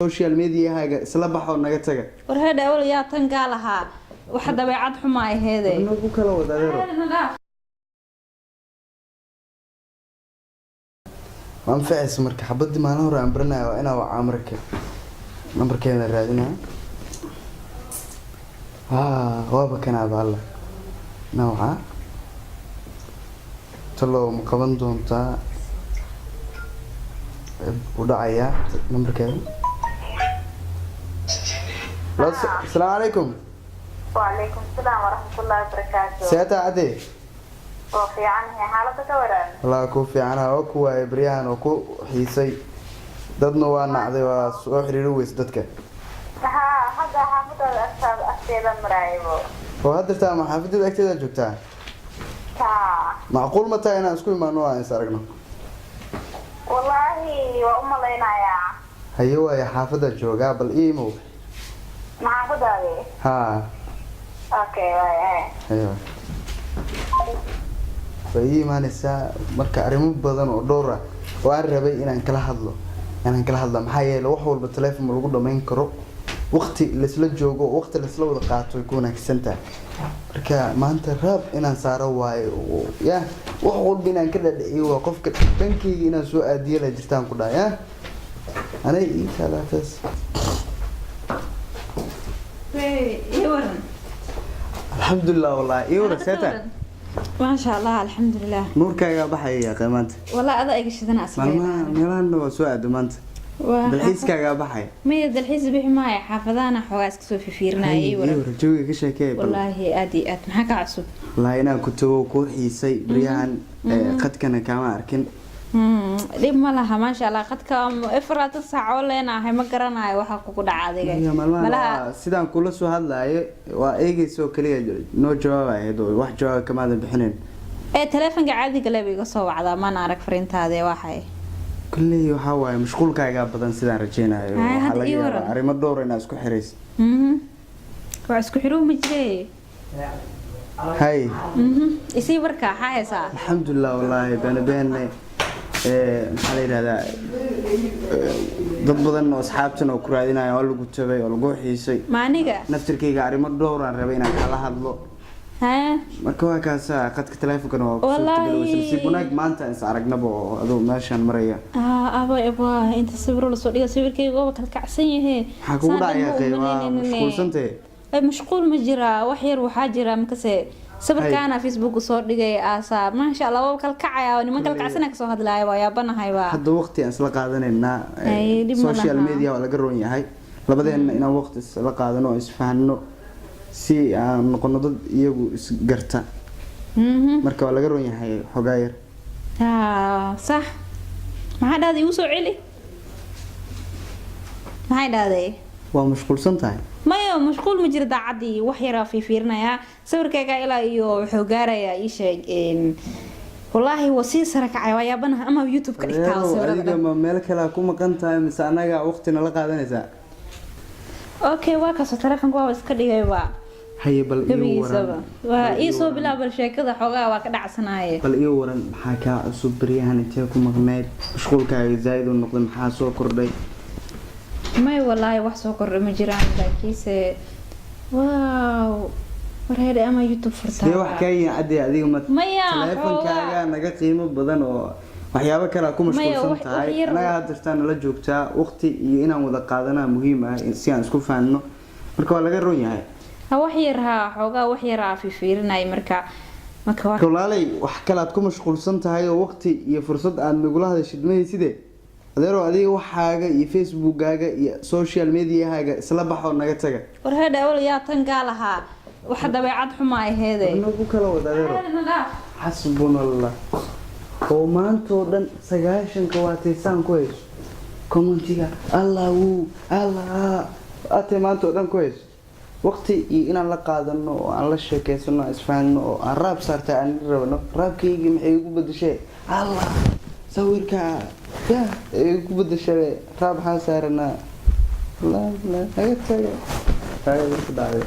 social media haaga isla baxo naga taga war hada awal yaa tan gaalaha waxa dabeecad xuma ay heeday nagu kala wadaadero waan faas marka xabad maalin hore aan baranayo inaa waa amarka numberkeena raadina waaba kana baalla nooca talo ma qaban doontaa u dhacaya numberkeena السلام عليكم. وعليكم السلام ورحمة الله وبركاته. سيادة عدي. وفي عنه حالتك ورا. الله كوفي عنها وكو إبريان وكو حيسي. ضدنا ونعذي وسوحري رويس ضدك. هذا حافظ الأكثر أكثر مرايبه. وهذا تاع ما حافظ الأكثر جبتها. معقول متى أنا أسكول ما نوع إنسارقنا. والله وأم الله ينايا. هيوا يا حافظ الجوجا بالإيمو. حافظ هذه. ها. أوكي واي. أيوة. فهي ما نسا مركا أريمو بدن ودورة وأربي إن أنكلا هذلو يعني أنكلا هذلا محيي لو حول بالتليفون مرقود ما ينكرو وقت اللي سلج جوجو وقت اللي سلو ذقاته يكون أكسنته مركا ما أنت راب إن صار واي يا وحول بينا كده إيوه قفك بنكي إن سوء ديلا جرتان كده يا أنا إيه ثلاثة الحمد لله والله إيوه سيتا ما شاء الله الحمد لله نورك يا بحي يا قيمانت والله هذا ايش شدنا اسمع ما ميلان هو سوء دمانت بالحيس كاغا بحي ما الحيس بixi maayo xaafadana xogaas ka soo fiirnaayay iyo rajooga ka sheekay wallahi aadi aad maxaa ka cusub wallahi inaan ku tago ku xiisay bariyahan qadkana kama arkin dib ma laha ma sha Allah qadka ifraad saaco leenahay ma garanayo waxa ku dhacay malaha sidaan kula soo hadlaayo waa eegayso kaliya noo jawaabayo wax jawaab kama bixinin telefoonka caadiga leebiga soo wacda ma arag fariintaade waxay kulli waxa waay mashquulkaaga badan sidaan rajeenayo waxa laga yaabaa arimo dhowr in isku xiriis waa isku xiroo ma jiray hay isi barka haysa alxamdulillah wallahi been maxaa la yiraahdaa dad badan oo asxaabtan oo ku raadinaya oo lagu tabay oo lagu xiisay maaniga naftirkeyga arimo dhowr aan rabay inaan kala hadlo marka waa kaasa qadka telefoonka oo si bunaag maanta is aragnaba oo adoo meeshan maraya aba inta sawir la soo dhigo sawirkeyga oo kala kacsan yahay waxa ku dhacaya qeybaha mashquulsantay mashquul ma jira wax yar waxa jira markaas sawirkaana Facebook soo dhigay aasa ma sha Allah waa kala kacaya oo niman kala kacsan ka soo hadlaaya waa yaabanahay waa hadda waqti aan isla qaadanayna social media waa laga roon yahay labadeena inaan waqti isla qaadano oo isfahanno si aan noqono dad iyagu is garta marka waa laga roon yahay xogaa yar صح maxaa dhaaday u soo celi maxay dhaaday waa mashquulsan tahay mayo mashquul ma jira daacadii wax yar fiirnaya sawirkayga ilaa iyo wuxuu gaaraya ii sheeg wallahi wasi sarakacay waa yaabanaha ama YouTube ka dhigtaa sawirada adiga ma meel kale ku maqan tahay mise anaga waqti nala qaadanaysa okay waa ka soo telefoonka waa iska dhigay waa haye bal iyo waran waa ii soo bilaabay sheekada xogaa waa ka dhacsanaayay bal iyo waran maxaa ka cusub bariyahan intee ku maqnayd mashquulkaaga zaid u noqday maxaa soo kordhay may wallahi wax soo kordhay ma jiraan laakiinse waaw wareer ama YouTube furtaa wax ka yaacay adiga ma telefonkaaga naga qiimo badan oo waxyaabo kale ku mashquulsan tahay anaga hadda la joogtaa waqti iyo inaan wada qaadanaa muhiim ah si aan isku fahanno marka waa laga roon yahay wax yar xogaa wax yar fiirinay marka kulaalay wax kale aad ku mashquulsan tahay oo waqti iyo fursad aad nagula hadashid ma sidee adeero adiga waxaaga iyo Facebookaaga iyo social media-haaga isla baxo naga taga war hada awal yaa tan gaalaha waxa dabeecad xuma ay heeday nagu kala wadaadero xasbunallah oo maanta oo dhan 9 waa teesaan ku hayso commentiga Allah ate maanta oo dhan ku hayso waqti iyo inaan la qaadano oo aan la sheekeysano isfahanno oo aan raab saarta aan rabno raabkayga maxay ugu bedeshay Allah sawirka ya ugu bedeshay raab xasaarna la aga taga ku dhacay